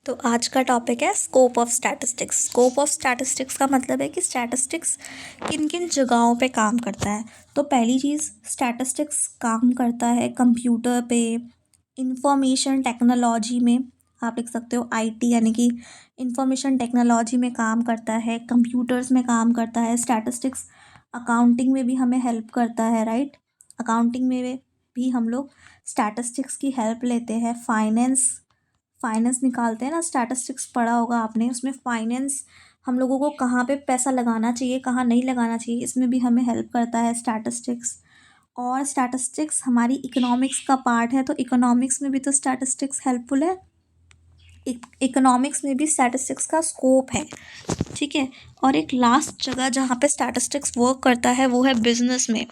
तो आज का टॉपिक है scope of statistics. Scope of statistics का मतलब है कि स्टैटिस्टिक्स किन किन जगहों पे काम करता है। तो पहली चीज़, स्टैटिस्टिक्स काम करता है कंप्यूटर पे, इंफॉर्मेशन टेक्नोलॉजी में। आप लिख सकते हो आईटी, यानी कि इंफॉर्मेशन टेक्नोलॉजी में काम करता है, कंप्यूटर्स में काम करता है। स्टैटिस्टिक्स अकाउंटिंग में भी हमें हेल्प करता है, राइट। अकाउंटिंग में भी हम लोग स्टैटिस्टिक्स की हेल्प लेते हैं। फाइनेंस निकालते हैं ना, स्टैटिस्टिक्स पढ़ा होगा आपने, उसमें फाइनेंस हम लोगों को कहाँ पे पैसा लगाना चाहिए, कहाँ नहीं लगाना चाहिए, इसमें भी हमें हेल्प करता है स्टैटिस्टिक्स। और स्टैटिस्टिक्स हमारी इकोनॉमिक्स का पार्ट है, तो इकोनॉमिक्स में भी तो स्टैटिस्टिक्स हेल्पफुल है। इकोनॉमिक्स में भी स्टैटिस्टिक्स का स्कोप है, ठीक है। और एक लास्ट जगह जहाँ पे स्टैटिस्टिक्स वर्क करता है वो है बिजनेस में।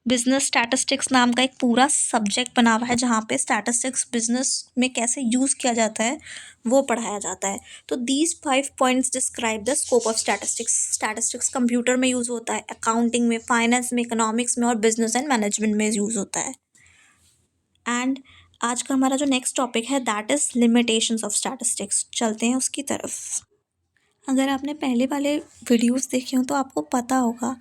बिजनेस स्टैटिस्टिक्स नाम का एक पूरा सब्जेक्ट बना हुआ है जहाँ पे स्टैटिस्टिक्स बिजनेस में कैसे यूज़ किया जाता है वो पढ़ाया जाता है। तो these 5 points describe the scope of statistics. Statistics computer में यूज़ होता है, अकाउंटिंग में, फाइनेंस में, इकोनॉमिक्स में और बिजनेस एंड मैनेजमेंट में यूज़ होता है। एंड आज का हमारा जो नेक्स्ट टॉपिक है that is limitations of statistics. चलते हैं उसकी तरफ। अगर आपने पहले वाले वीडियोस देखे हों तो आपको पता होगा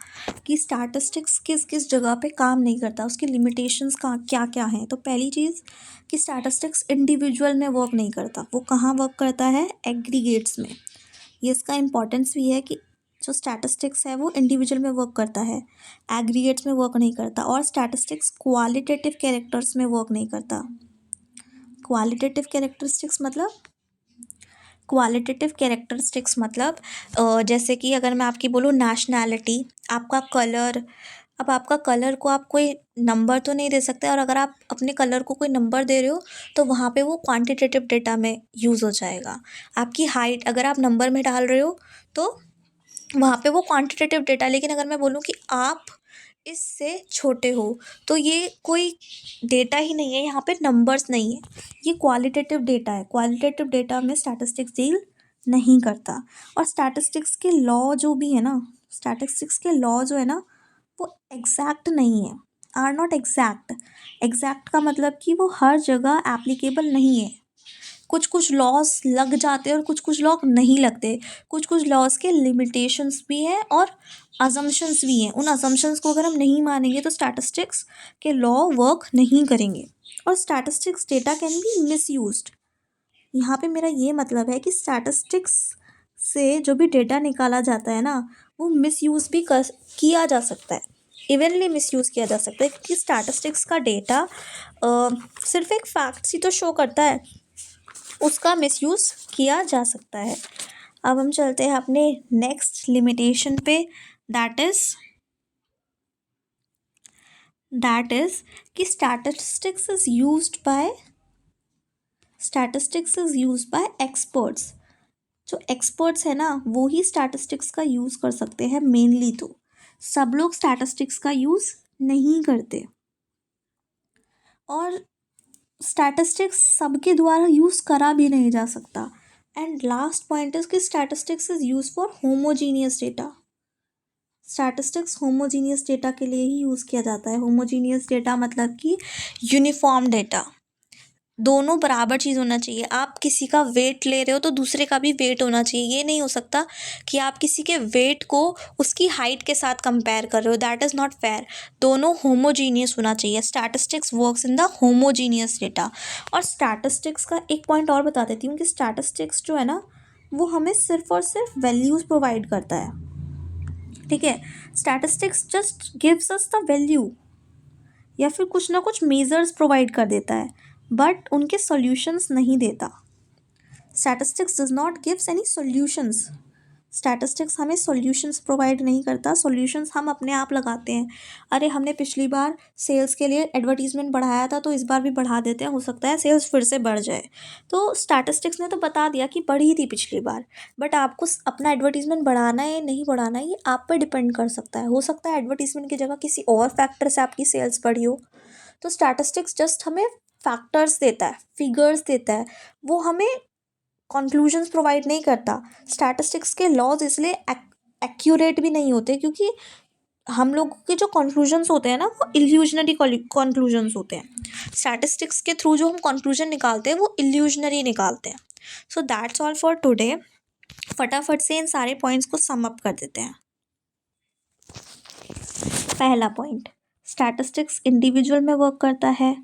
कि स्टैटिस्टिक्स किस किस जगह पे काम नहीं करता, उसकी लिमिटेशंस का क्या क्या हैं। तो पहली चीज़ कि स्टैटिस्टिक्स इंडिविजुअल में वर्क नहीं करता। वो कहाँ वर्क करता है? एग्रीगेट्स में। ये इसका इम्पोर्टेंस भी है कि जो स्टैटिस्टिक्स है वो इंडिविजुअल में वर्क करता है, एग्रीगेट्स में वर्क नहीं करता। और स्टैटिस्टिक्स क्वालिटेटिव कैरेक्टर्स में वर्क नहीं करता। क्वालिटेटिव कैरेक्टरिस्टिक्स मतलब क्वालिटेटिव कैरेक्टरिस्टिक्स मतलब जैसे कि अगर मैं आपकी बोलूँ नेशनैलिटी, आपका कलर। अब आपका कलर को आप कोई नंबर तो नहीं दे सकते, और अगर आप अपने कलर को कोई नंबर दे रहे हो तो वहाँ पे वो क्वांटिटेटिव डेटा में यूज़ हो जाएगा। आपकी हाइट अगर आप नंबर में डाल रहे हो तो वहाँ पे वो क्वांटिटेटिव डेटा। लेकिन अगर मैं बोलूँ कि आप इससे छोटे हो तो ये कोई डेटा ही नहीं है, यहाँ पे नंबर्स नहीं है, ये क्वालिटेटिव डेटा है। क्वालिटेटिव डेटा में स्टैटिस्टिक्स डील नहीं करता। और स्टैटिस्टिक्स के लॉ जो भी है ना, स्टैटिस्टिक्स के लॉ जो है ना वो एग्जैक्ट नहीं है, आर नॉट एग्जैक्ट। एग्जैक्ट का मतलब कि वो हर जगह एप्लीकेबल नहीं है। कुछ कुछ लॉस लग जाते हैं और कुछ कुछ लॉ नहीं लगते। कुछ कुछ लॉस के लिमिटेशंस भी हैं और अजम्पशंस भी हैं। उन अजम्पशंस को अगर हम नहीं मानेंगे तो स्टैटिस्टिक्स के लॉ वर्क नहीं करेंगे। और statistics data can be misused. यहाँ पे मेरा ये मतलब है कि स्टैटिस्टिक्स से जो भी डेटा निकाला जाता है ना वो मिसयूज़ भी किया जा सकता है, इवनली मिसयूज़ किया जा सकता है। क्योंकि स्टैटिस्टिक्स का डेटा सिर्फ एक फैक्ट्स ही तो शो करता है, उसका मिसयूज़ किया जा सकता है। अब हम चलते हैं अपने नेक्स्ट लिमिटेशन पे, दैट इज़ कि statistics is used by experts. जो एक्सपर्ट्स है ना वो ही स्टैटिस्टिक्स का यूज़ कर सकते हैं मेनली। तो सब लोग स्टैटिस्टिक्स का यूज़ नहीं करते। और स्टैटिस्टिक्स सबके द्वारा यूज़ करा भी नहीं जा सकता। एंड लास्ट पॉइंट इज कि statistics is use for homogeneous data. Statistics homogeneous data के लिए ही यूज़ किया जाता है। होमोजीनियस डेटा मतलब कि यूनिफॉर्म डेटा, दोनों बराबर चीज़ होना चाहिए। आप किसी का वेट ले रहे हो तो दूसरे का भी वेट होना चाहिए। ये नहीं हो सकता कि आप किसी के वेट को उसकी हाइट के साथ कंपेयर कर रहे हो, दैट इज़ नॉट फेयर। दोनों होमोजीनियस होना चाहिए। Statistics works in the homogeneous data. और स्टैटिस्टिक्स का एक पॉइंट और बता देती हूँ कि स्टैटिस्टिक्स जो है ना वो हमें सिर्फ और सिर्फ वैल्यूज़ प्रोवाइड करता है, ठीक है। Statistics just gives us the value या फिर कुछ ना कुछ मेजर्स प्रोवाइड कर देता है, बट उनके सॉल्यूशंस नहीं देता। Statistics does not gives any solutions. Statistics हमें सॉल्यूशंस प्रोवाइड नहीं करता, सॉल्यूशंस हम अपने आप लगाते हैं। अरे हमने पिछली बार सेल्स के लिए एडवर्टीजमेंट बढ़ाया था तो इस बार भी बढ़ा देते हैं, हो सकता है सेल्स फिर से बढ़ जाए। तो स्टैटिस्टिक्स ने तो बता दिया कि बढ़ी थी पिछली बार, बट आपको अपना एडवर्टीजमेंट बढ़ाना है नहीं बढ़ाना है ये आप पर डिपेंड कर सकता है। हो सकता है एडवर्टीजमेंट की जगह किसी और फैक्टर से आपकी सेल्स बढ़ी हो। तो स्टैटिस्टिक्स जस्ट हमें फैक्टर्स देता है, फिगर्स देता है, वो हमें कंक्लूजन्स प्रोवाइड नहीं करता। स्टैटिस्टिक्स के लॉज इसलिए एक्यूरेट भी नहीं होते क्योंकि हम लोगों के जो कंक्लूजन्स होते हैं ना वो इल्यूजनरी कंक्लूजन्स होते हैं। स्टैटिस्टिक्स के थ्रू जो हम कंक्लूजन निकालते हैं वो इल्यूजनरी निकालते हैं। So that's all for today. फटाफट से इन सारे पॉइंट्स को सम अप कर देते हैं। पहला पॉइंट, स्टैटिस्टिक्स इंडिविजुअल में वर्क करता है।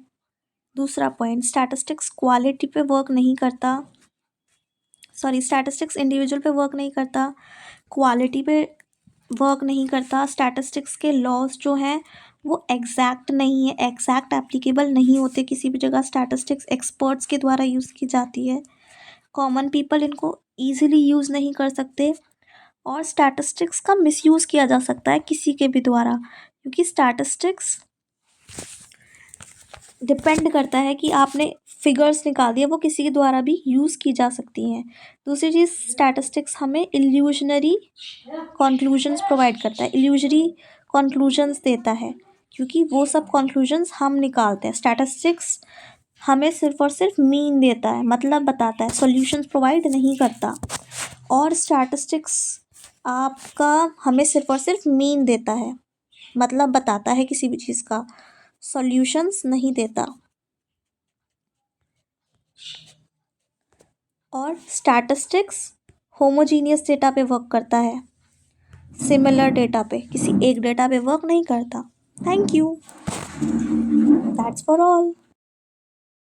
दूसरा पॉइंट, स्टैटिस्टिक्स क्वालिटी पे वर्क नहीं करता, स्टैटिस्टिक्स इंडिविजुअल पे वर्क नहीं करता, क्वालिटी पे वर्क नहीं करता। स्टैटिस्टिक्स के लॉज जो हैं वो एग्जैक्ट नहीं है, एग्जैक्ट एप्लीकेबल नहीं होते किसी भी जगह। स्टैटिस्टिक्स एक्सपर्ट्स के द्वारा यूज़ की जाती है, कॉमन पीपल इनको ईजिली यूज़ नहीं कर सकते। और स्टैटिस्टिक्स का मिसयूज़ किया जा सकता है किसी के भी द्वारा, क्योंकि स्टैटिस्टिक्स डिपेंड करता है कि आपने फिगर्स निकाल दिए, वो किसी के द्वारा भी यूज़ की जा सकती हैं। दूसरी चीज़, स्टैटिस्टिक्स हमें इल्यूजनरी कंक्लूजन्स प्रोवाइड करता है, इल्यूजरी कंक्लूजन्स देता है, क्योंकि वो सब कंक्लूजन्स हम निकालते हैं। स्टैटिस्टिक्स हमें सिर्फ और सिर्फ मीन देता है, मतलब बताता है, सॉल्यूशंस प्रोवाइड नहीं करता। और स्टैटिस्टिक्स आपका हमें सिर्फ और सिर्फ मीन देता है, मतलब बताता है किसी भी चीज़ का, सॉल्यूशंस नहीं देता। और स्टैटिस्टिक्स होमोजीनियस डेटा पे वर्क करता है, सिमिलर डेटा पे, किसी एक डेटा पे वर्क नहीं करता। Thank you, that's for all.